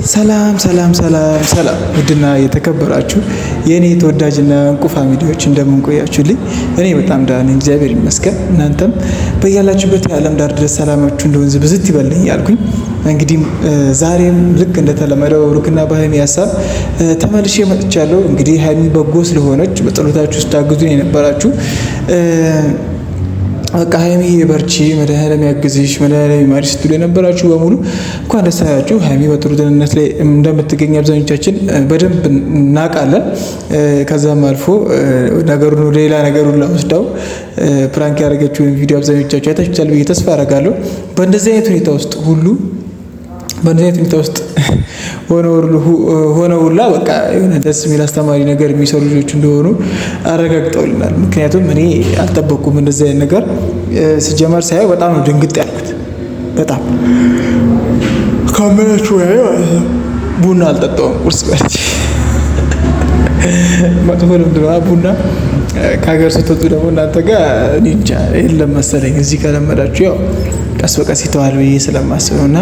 ሰላም ሰላም ሰላም ሰላም ውድና የተከበራችሁ የኔ ተወዳጅና እንቁ ፋሚሊዎች እንደምን ቆያችሁልኝ? እኔ በጣም ደህና ነኝ፣ እግዚአብሔር ይመስገን። እናንተም በያላችሁበት የዓለም ዳር ድረስ ሰላማችሁ እንደ ወንዝ ብዝት ይበልኝ ያልኩኝ እንግዲህ ዛሬም ልክ እንደተለመደው ብሩክና በሀይሚ ሀሳብ ተመልሼ መጥቻለሁ። እንግዲህ ሀይሚ በጎ ስለሆነች በጸሎታችሁ ውስጥ ታግዙኝ የነበራችሁ በቃ ሀይሚ በርቺ፣ መድኃኒዓለም ያግዝሽ፣ መድኃኒዓለም ይማርሽ ስትሉ የነበራችሁ በሙሉ እንኳን ደስ አላችሁ። ሀይሚ በጥሩ ጤንነት ላይ እንደምትገኝ አብዛኞቻችን በደንብ እናውቃለን። ከዛም አልፎ ነገሩን ወደ ሌላ ነገሩን ላወስዳው ፕራንክ ያደረገችውን ቪዲዮ አብዛኞቻችሁ አይታችኋል ብዬ ተስፋ አደርጋለሁ። በእንደዚህ አይነት ሁኔታ ውስጥ ሆነው ሁላ በቃ የሆነ ደስ የሚል አስተማሪ ነገር የሚሰሩ ልጆች እንደሆኑ አረጋግጠውልናል። ምክንያቱም እኔ አልጠበቅኩም እንደዚህ አይነት ነገር ሲጀመር ሳየው በጣም ነው ድንግጥ ያልኩት። በጣም ካሜራችሁ ቡና አልጠጣውም ቁርስ በልቼ መጥፎ ልምድ ነው ቡና ከሀገር ስትወጡ ደግሞ እናንተ ጋር እኔ እንጃ የለም መሰለኝ። እዚህ ከለመዳችሁ ያው ቀስ በቀስ ይተዋል ብዬ ስለማስብ ነው። እና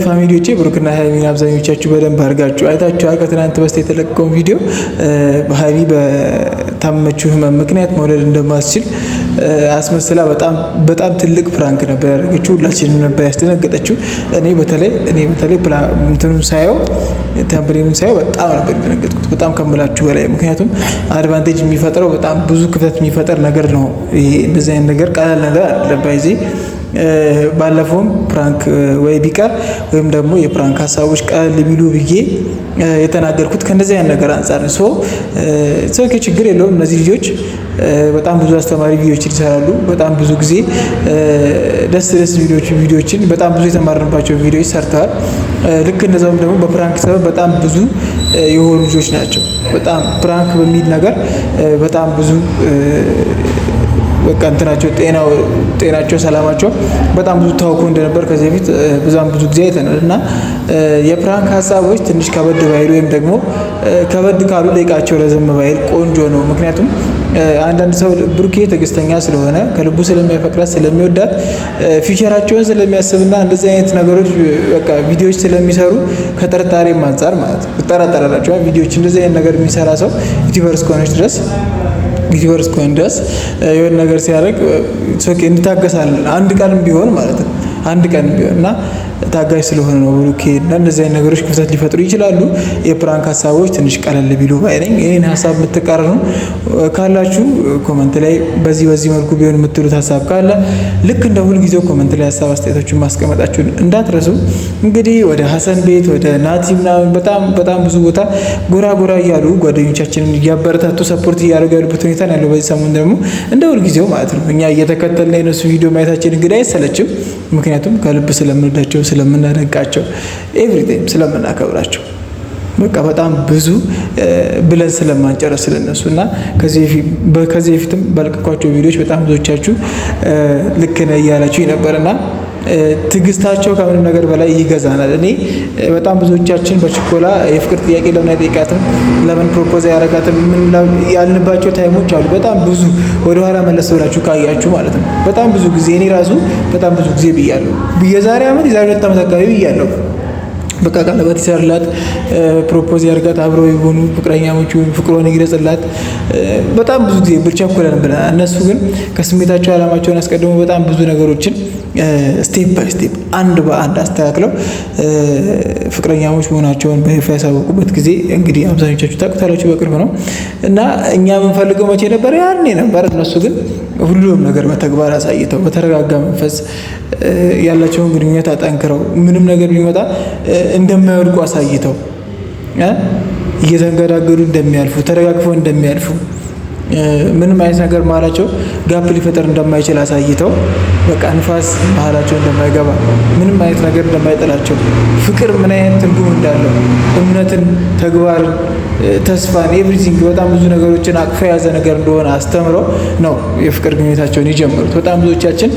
ፋሚሊዎቼ ብሩክና ሀይሚን አብዛኞቻችሁ በደንብ አድርጋችሁ አይታችኋል። ከትናንት በስቲያ የተለቀቀውን ቪዲዮ ሀይሚ በታመመችው ህመም ምክንያት መውለድ እንደማትችል አስመስላ በጣም ትልቅ ፕራንክ ነበር ያደረገችው። ሁላችንም ነበር ያስደነገጠችው። እኔ በተለይ እንትኑን ሳየው ተምብሬኑን ሳየው በጣም ነበር የደነገጥኩት፣ በጣም ከምላችሁ በላይ። ምክንያቱም አድቫንቴጅ የሚፈጥረው በጣም ብዙ ክፍተት የሚፈጠር ነገር ነው። ይሄ እንደዚህ አይነት ነገር ቀላል ነገር አይደለም። ባይዜ ባለፈውም ፕራንክ ወይ ቢቀር ወይም ደግሞ የፕራንክ ሀሳቦች ቀለል ቢሉ ብዬ የተናገርኩት ከእንደዚህ አይነት ነገር አንጻር ነው። ሰው ችግር የለውም። እነዚህ ልጆች በጣም ብዙ አስተማሪ ቪዲዮዎችን ይሰራሉ። በጣም ብዙ ጊዜ ደስ ቪዲዮዎችን በጣም ብዙ የተማርንባቸው ቪዲዮዎች ሰርተዋል። ልክ እንደዛውም ደግሞ በፕራንክ ሰበብ በጣም ብዙ የሆኑ ልጆች ናቸው። በጣም ፕራንክ በሚል ነገር በጣም ብዙ በቃ እንትናቸው ጤናቸው ሰላማቸው በጣም ብዙ ታውቆ እንደነበር ከዚህ በፊት ብዙ ጊዜ አይተናል። እና የፕራንክ ሀሳቦች ትንሽ ከበድ ባይሉ ወይም ደግሞ ከበድ ካሉ ደቂቃቸው ረዘም ባይል ቆንጆ ነው። ምክንያቱም አንዳንድ ሰው ብሩኬ ትዕግስተኛ ስለሆነ ከልቡ ስለሚያፈቅራት ስለሚወዳት ፊቸራቸውን ስለሚያስብና እንደዚህ አይነት ነገሮች በቃ ቪዲዮዎች ስለሚሰሩ ከጥርጣሬም አንጻር ማለት ነው ይጠራጠራላቸዋል። ቪዲዮዎች እንደዚህ አይነት ነገር የሚሰራ ሰው ዩቲዩበር እስከሆነ ድረስ የሆነ ነገር ሲያደርግ እንታገሳለን። አንድ ቀንም ቢሆን ማለት ነው እና ታጋሽ ስለሆነ ነው ብሩኬ። እና እነዚህ አይነት ነገሮች ክፍተት ሊፈጥሩ ይችላሉ። የፕራንክ ሀሳቦች ትንሽ ቀለል ቢሉ ባይ ነኝ። ይህን ሀሳብ የምትቃረኑ ካላችሁ ኮመንት ላይ በዚህ መልኩ ቢሆን የምትሉት ሀሳብ ካለ ልክ እንደ ሁልጊዜው ኮመንት ላይ ሀሳብ አስተያየቶችን ማስቀመጣችሁን እንዳትረሱ። እንግዲህ ወደ ሀሰን ቤት ወደ ናቲ ምናምን በጣም ብዙ ቦታ ጎራ እያሉ ጓደኞቻችንን እያበረታቱ ሰፖርት እያደረጉ ያሉበት ሁኔታ ነው ያለው። በዚህ ሰሞን ደግሞ እንደ ሁልጊዜው ማለት ነው እኛ እየተከተልን የነሱ ቪዲዮ ማየታችን እንግዲህ አይሰለችም። ምክንያቱም ከልብ ስለምንወዳቸው ስለምናደንቃቸው ኤቭሪቲንግ ስለምናከብራቸው በቃ በጣም ብዙ ብለን ስለማንጨረስ ስለነሱ እና ከዚህ በፊትም ባልቀኳቸው ቪዲዮዎች በጣም ብዙዎቻችሁ ልክ ነህ እያላችሁ ነበርና ትዕግስታቸው ከምንም ነገር በላይ ይገዛናል። እኔ በጣም ብዙዎቻችን በችኮላ የፍቅር ጥያቄ ለምን አይጠይቃትም፣ ለምን ፕሮፖዝ ያደርጋትም ያልንባቸው ታይሞች አሉ። በጣም ብዙ ወደኋላ መለስ ብላችሁ ካያችሁ ማለት ነው። በጣም ብዙ ጊዜ እኔ ራሱ በጣም ብዙ ጊዜ ብያለሁ። የዛሬ 2 ዓመት አካባቢ ብያለሁ። በቃ ቀለበት ይሰርላት፣ ፕሮፖዝ ያርጋት፣ አብረው ይሆኑ፣ ፍቅረኛሞች ይሁኑ፣ ፍቅሩን ይግለጽላት። በጣም ብዙ ጊዜ ብቻኮለን ብለን እነሱ ግን ከስሜታቸው ዓላማቸውን አስቀድሞ በጣም ብዙ ነገሮችን ስቴፕ ባይ ስቴፕ አንድ በአንድ አስተካክለው ፍቅረኛሞች መሆናቸውን በይፋ ያሳወቁበት ጊዜ እንግዲህ አብዛኞቻችሁ ታውቁታላችሁ፣ በቅርብ ነው። እና እኛ የምንፈልገው መቼ ነበር? ያኔ ነበር። እነሱ ግን ሁሉም ነገር በተግባር አሳይተው በተረጋጋ መንፈስ ያላቸውን ግንኙነት አጠንክረው ምንም ነገር ቢመጣ እንደማይወድቁ አሳይተው እየተንገዳገዱ እንደሚያልፉ ተረጋግፈው እንደሚያልፉ ምንም አይነት ነገር መሀላቸው ጋፕ ሊፈጠር እንደማይችል አሳይተው በቃ ንፋስ መሀላቸው እንደማይገባ ምንም አይነት ነገር እንደማይጥላቸው ፍቅር ምን አይነት ትርጉም እንዳለው እምነትን፣ ተግባርን፣ ተስፋን ኤቭሪቲንግ በጣም ብዙ ነገሮችን አቅፎ የያዘ ነገር እንደሆነ አስተምረው ነው የፍቅር ግንኙነታቸውን የጀመሩት። በጣም ብዙዎቻችን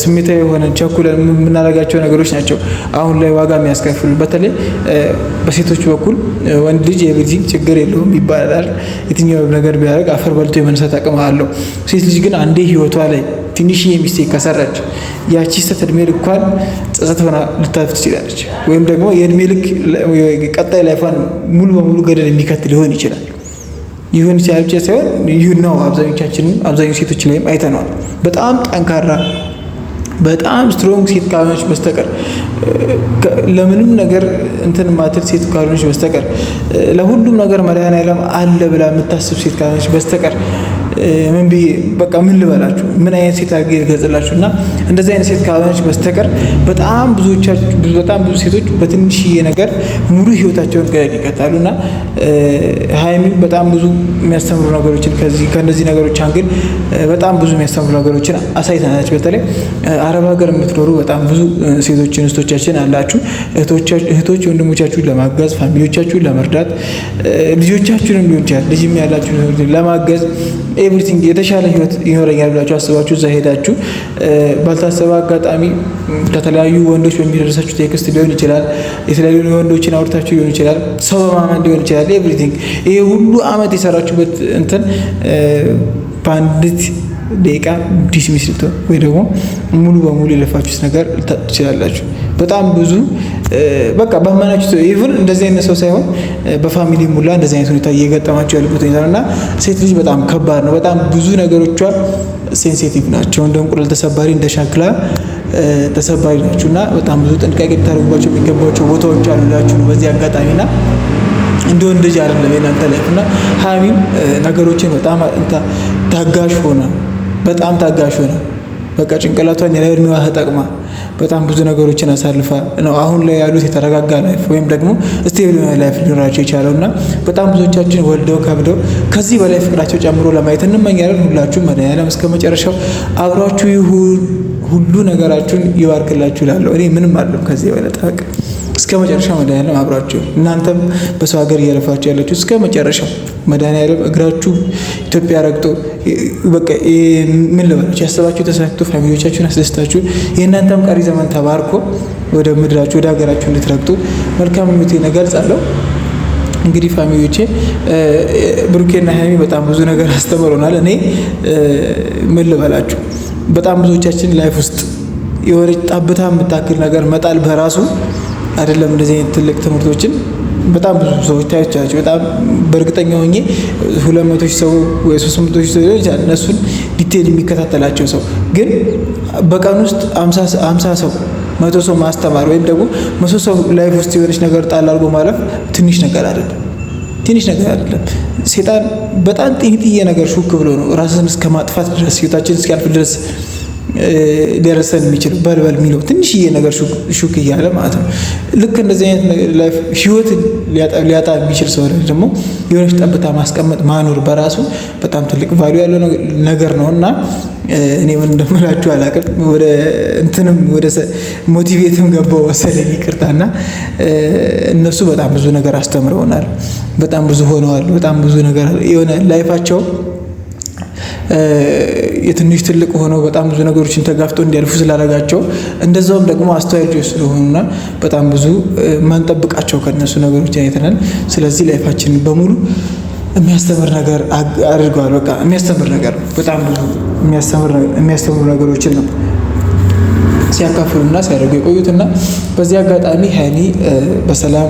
ስሜታዊ የሆነ ቸኩለን የምናደርጋቸው ነገሮች ናቸው አሁን ላይ ዋጋ የሚያስከፍሉ። በተለይ በሴቶች በኩል ወንድ ልጅ ኤቭሪቲንግ ችግር የለውም ይባላል። የትኛው ነገር ቢያደርግ አፈር በልቶ የመነሳት አቅም አለው። ሴት ልጅ ግን አንዴ ህይወቷ ላይ ትንሽዬ ሚስቴክ ከሰራች ያቺ ስህተት እድሜ ልኳን ጸጸት ሆና ልታልፍ ትችላለች። ወይም ደግሞ የእድሜ ልክ ቀጣይ ላይፏን ሙሉ በሙሉ ገደል የሚከት ሊሆን ይችላል። ይሁን ይችላል ብቻ ሳይሆን ይሁን ነው። አብዛኞቹ ሴቶች ላይም አይተነዋል። በጣም ጠንካራ በጣም ስትሮንግ ሴት ካልሆነች በስተቀር ለምንም ነገር እንትን ማትል ሴት ካልሆነች በስተቀር ለሁሉም ነገር መድኃኒዓለም አለ ብላ የምታስብ ሴት ካልሆነች በስተቀር ምን ብዬ በቃ ምን ልበላችሁ፣ ምን አይነት ሴት አድርጌ ልገልጽላችሁ? እና እንደዚህ አይነት ሴት ካልሆነች በስተቀር በጣም ብዙ ሴቶች በትንሽዬ ነገር ሙሉ ህይወታቸውን ገደል ይከታሉ። እና ሀይሚ በጣም ብዙ የሚያስተምሩ ነገሮችን ከእነዚህ ነገሮች አንግል በጣም ብዙ የሚያስተምሩ ነገሮችን አሳይተናለች። በተለይ አረብ ሀገር የምትኖሩ በጣም ብዙ ሴቶች እንስቶቻችን አላችሁ። እህቶች ወንድሞቻችሁን ለማገዝ፣ ፋሚሊዎቻችሁን ለመርዳት፣ ልጆቻችሁንም ሊሆን ይችላል ልጅም ያላችሁ ለማገዝ ኤቭሪቲንግ የተሻለ ህይወት ይኖረኛል ብላችሁ አስባችሁ እዛ ሄዳችሁ ባልታሰበ አጋጣሚ ከተለያዩ ወንዶች በሚደርሳችሁ ቴክስት ሊሆን ይችላል፣ የተለያዩ ወንዶችን አውርታችሁ ሊሆን ይችላል፣ ሰው በማመን ሊሆን ይችላል። ኤቭሪቲንግ ይሄ ሁሉ አመት የሰራችሁበት እንትን በአንዲት ደቂቃ ዲስሚስ ልትሆን ወይ ደግሞ ሙሉ በሙሉ የለፋችሁት ነገር ትችላላችሁ። በጣም ብዙ በቃ ባመናችሁ ኢቭን እንደዚህ አይነት ሰው ሳይሆን በፋሚሊ ሙላ እንደዚህ አይነት ሁኔታ እየገጠማቸው ያሉበት ሁኔታ እና ሴት ልጅ በጣም ከባድ ነው። በጣም ብዙ ነገሮቿ ሴንሲቲቭ ናቸው። እንደ እንቁላል ተሰባሪ፣ እንደ ሸክላ ተሰባሪ ናቸው እና በጣም ብዙ ጥንቃቄ ልታደርጉባቸው የሚገባቸው ቦታዎች አሉላችሁ ነው በዚህ አጋጣሚና እንደ ወንድ ልጅ አይደለም የናንተ ላይፍ እና ሀይሚም ነገሮችን በጣም ታጋሽ ሆነ በቃ ጭንቅላቷን ያለ እድሜዋ ተጠቅማ በጣም ብዙ ነገሮችን አሳልፋ ነው አሁን ላይ ያሉት የተረጋጋ ላይፍ ወይም ደግሞ ስቴብል ላይፍ ሊኖራቸው የቻለውና በጣም ብዙዎቻችን ወልደው ከብደው ከዚህ በላይ ፍቅራቸው ጨምሮ ለማየት እንመኛለን። ሁላችሁም መድኃኒዓለም እስከ መጨረሻው አብሯችሁ ይሁን፣ ሁሉ ነገራችሁን ይባርክላችሁ እላለሁ። እኔ ምንም አይደለም ከዚህ የበለጠ በቃ እስከ መጨረሻው መድኃኒዓለም አብራችሁ፣ እናንተም በሰው ሀገር እየለፋችሁ ያላችሁ እስከ መጨረሻው መድኃኒዓለም እግራችሁ ኢትዮጵያ ረግጦ በቃ ምን ልበላችሁ ያሰባችሁ ተሳክቶ ፋሚሊዎቻችሁን አስደስታችሁ የእናንተም ቀሪ ዘመን ተባርኮ ወደ ምድራችሁ ወደ ሀገራችሁ እንድትረግጡ መልካም ምኞቴን እገልጻለሁ። እንግዲህ ፋሚሊዎቼ ብሩኬና ሀይሚ በጣም ብዙ ነገር አስተምሮናል። እኔ ምን ልበላችሁ በጣም ብዙዎቻችን ላይፍ ውስጥ የሆነች ጠብታ የምታክል ነገር መጣል በራሱ አይደለም እንደዚህ አይነት ትልቅ ትምህርቶችን በጣም ብዙ ሰዎች ታያቻቸው። በጣም በእርግጠኛ ሆኜ 200 ሰው ወይ 300 ሰው ይችላል እነሱን ዲቴል የሚከታተላቸው ሰው ግን በቀን ውስጥ 50 ሰው 100 ሰው ማስተማር ወይም ደግሞ 100 ሰው ላይፍ ውስጥ የሆነች ነገር ጣል አድርጎ ማለፍ ትንሽ ነገር አይደለም። ሴጣን በጣም ጥንጥዬ ነገር ሹክ ብሎ ነው ራስን እስከ ማጥፋት ድረስ ህይወታችን እስኪያልፍ ድረስ ሊያረሰን የሚችል በልበል የሚለው ትንሽዬ ነገር ሹክ እያለ ማለት ነው። ልክ እንደዚህ አይነት ላይፍ ህይወት ሊያጣ የሚችል ሰው ደግሞ የሆነች ጠብታ ማስቀመጥ ማኖር በራሱ በጣም ትልቅ ቫልዩ ያለው ነገር ነው እና እኔ ምን እንደምላችሁ አላውቅም። ወደ እንትንም ወደ ሞቲቬትም ገባው መሰለኝ ይቅርታና እነሱ በጣም ብዙ ነገር አስተምረውናል። በጣም ብዙ ሆነዋል። በጣም ብዙ ነገር የሆነ ላይፋቸው የትንሽ ትልቅ ሆነው በጣም ብዙ ነገሮችን ተጋፍጦ እንዲያልፉ ስላደረጋቸው እንደዛውም ደግሞ አስተዋዮች ስለሆኑና በጣም ብዙ ማንጠብቃቸው ከነሱ ነገሮች አይተናል። ስለዚህ ላይፋችንን በሙሉ የሚያስተምር ነገር አድርገዋል። በቃ የሚያስተምር ነገር በጣም ብዙ የሚያስተምሩ ነገሮችን ነው ሲያካፍሉና ሲያደርጉ የቆዩትና በዚህ አጋጣሚ ሀይሚ በሰላም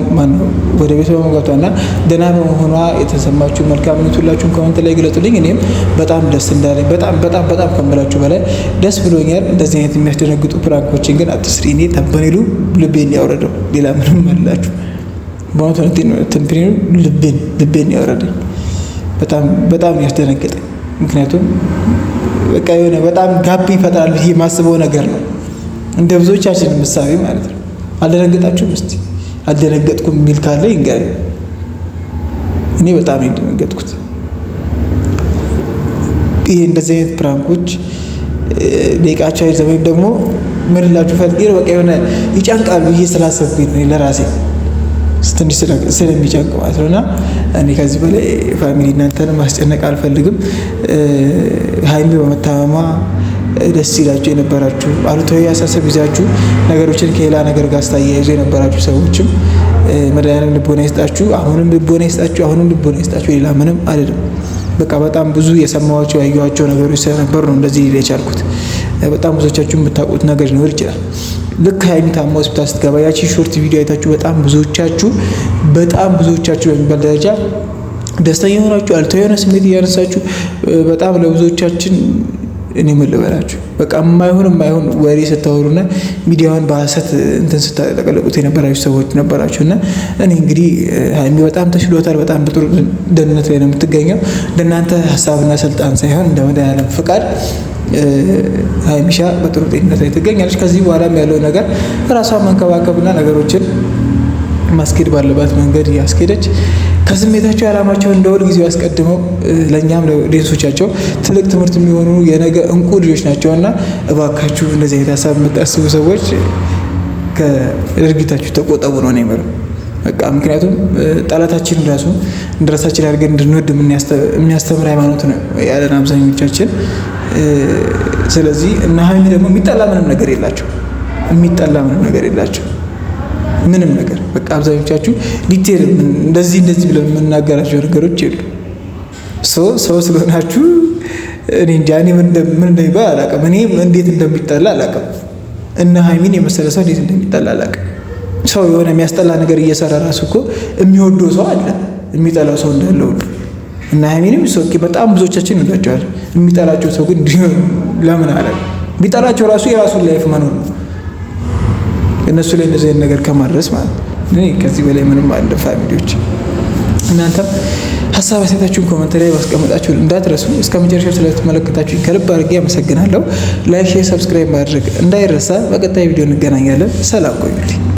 ወደ ቤቷ በመግባቷና ደህና በመሆኗ የተሰማችሁ መልካም ሁላችሁም ኮሜንት ላይ ግለጹልኝ። እኔም በጣም ደስ እንዳለኝ በጣም ከምላችሁ በላይ ደስ ብሎኛል። እንደዚህ አይነት የሚያስደነግጡ ፕራንኮችን ግን አትስሪ። እኔ ተንበኔሉ ልቤን ያወረደው ሌላ ምንም አላችሁ። በእውነቱ ተንበኔሉ ልቤን ያወረደኝ በጣም ያስደነግጠኝ። ምክንያቱም በቃ የሆነ በጣም ጋቢ ይፈጥራል ብዬ የማስበው ነገር ነው። እንደ ብዙዎቻችን ምሳሌ ማለት ነው። አልደነገጣችሁም? እስቲ አልደነገጥኩም የሚል ካለ ይንገረኝ። እኔ በጣም የደነገጥኩት ይሄ እንደዚህ አይነት ፕራንኮች ደቂቃቸው አይዘም ወይም ደግሞ ምን ላችሁ ፈልጌ ነው በቃ የሆነ ይጨንቃል ብዬ ስላሰብኩኝ ነው ለራሴ ትንሽ ስለሚጨንቅ ማለት ነውና እኔ ከዚህ በላይ ፋሚሊ እናንተን ማስጨነቅ አልፈልግም። ሀይሚ በመታመማ ደስ ይላችሁ የነበራችሁ አሉታዊ አሳሰብ ይዛችሁ ነገሮችን ከሌላ ነገር ጋር አስተያይዞ የነበራችሁ ሰዎችም መድኃኒዓለም ልቦና ይስጣችሁ። አሁንም ልቦና ይስጣችሁ። ሌላ ምንም አይደለም። በቃ በጣም ብዙ የሰማኋቸው ያየኋቸው ነገሮች ስለነበሩ ነው እንደዚህ ሊል የቻልኩት። በጣም ብዙዎቻችሁ የምታውቁት ነገር ሊኖር ይችላል። ልክ ሀይሚ ታማ ሆስፒታል ስትገባ ያቺ ሾርት ቪዲዮ አይታችሁ በጣም ብዙዎቻችሁ በሚባል ደረጃ ደስተኛ የሆናችሁ አልታ የሆነ ስሜት እያነሳችሁ በጣም ለብዙዎቻችን እኔ ምን ልበላችሁ በቃ የማይሆን ወሬ ስታወሩና ሚዲያውን በሐሰት እንትን ስታጠቀለቁት የነበራችሁ ሰዎች ነበራችሁና እኔ እንግዲህ ሀይሚ በጣም ተሽሎታል። በጣም በጥሩ ደህንነት ላይ ነው የምትገኘው። እንደናንተ ሀሳብና ስልጣን ሳይሆን እንደ መድኃኒዓለም ፍቃድ ሀይሚሻ በጥሩ ጤንነት ላይ ትገኛለች። ከዚህ በኋላም ያለው ነገር ራሷን መንከባከብና ነገሮችን ማስኬድ ባለባት መንገድ ያስኬደች ከስሜታቸው ዓላማቸው እንደ ሁል ጊዜው ያስቀድመው ለእኛም ለኦዲየንሶቻቸው ትልቅ ትምህርት የሚሆኑ የነገ እንቁ ልጆች ናቸውና እባካችሁ እንደዚህ አይነት ሀሳብ የምታስቡ ሰዎች ከድርጊታችሁ ተቆጠቡ ነው እኔ የምለው። በቃ ምክንያቱም ጠላታችን ራሱ እንደራሳችን አድርገን እንድንወድ የሚያስተምር ሃይማኖት ነው ያለን አብዛኞቻችን። ስለዚህ እና ሀይሚ ደግሞ የሚጠላ ምንም ነገር የላቸው ምንም ነገር በቃ አብዛኞቻችሁ ዲቴል እንደዚህ ብለን የምናገራቸው ነገሮች የሉ። ሰው ስለሆናችሁ እኔ እንጃ እኔ ምን እንደሚባል አላውቅም። እኔ እንዴት እንደሚጠላ አላውቅም። እና ሀይሚን የመሰለ ሰው እንዴት እንደሚጠላ አላውቅም። ሰው የሆነ የሚያስጠላ ነገር እየሰራ ራሱ እኮ የሚወደው ሰው አለ፣ የሚጠላው ሰው እንዳለ ሁሉ እና ሀይሚንም በጣም ብዙዎቻችን እንወዳቸዋለን። የሚጠላቸው ሰው ግን ለምን አለ ቢጠላቸው ራሱ የራሱን ላይፍ መኖር ነው እነሱ ላይ እንደዚህ አይነት ነገር ከማድረስ ማለት ነው። ከዚህ በላይ ምንም አለ። ፋሚሊዎች እናንተም ሀሳብ አስተያየታችሁን ኮሜንት ላይ ማስቀመጣችሁ እንዳትረሱ። እስከ መጨረሻው ስለተመለከታችሁ ከልብ አድርጌ አመሰግናለሁ። ላይክ፣ ሼር፣ ሰብስክራይብ ማድረግ እንዳይረሳ። በቀጣይ ቪዲዮ እንገናኛለን። ሰላም ቆዩልኝ።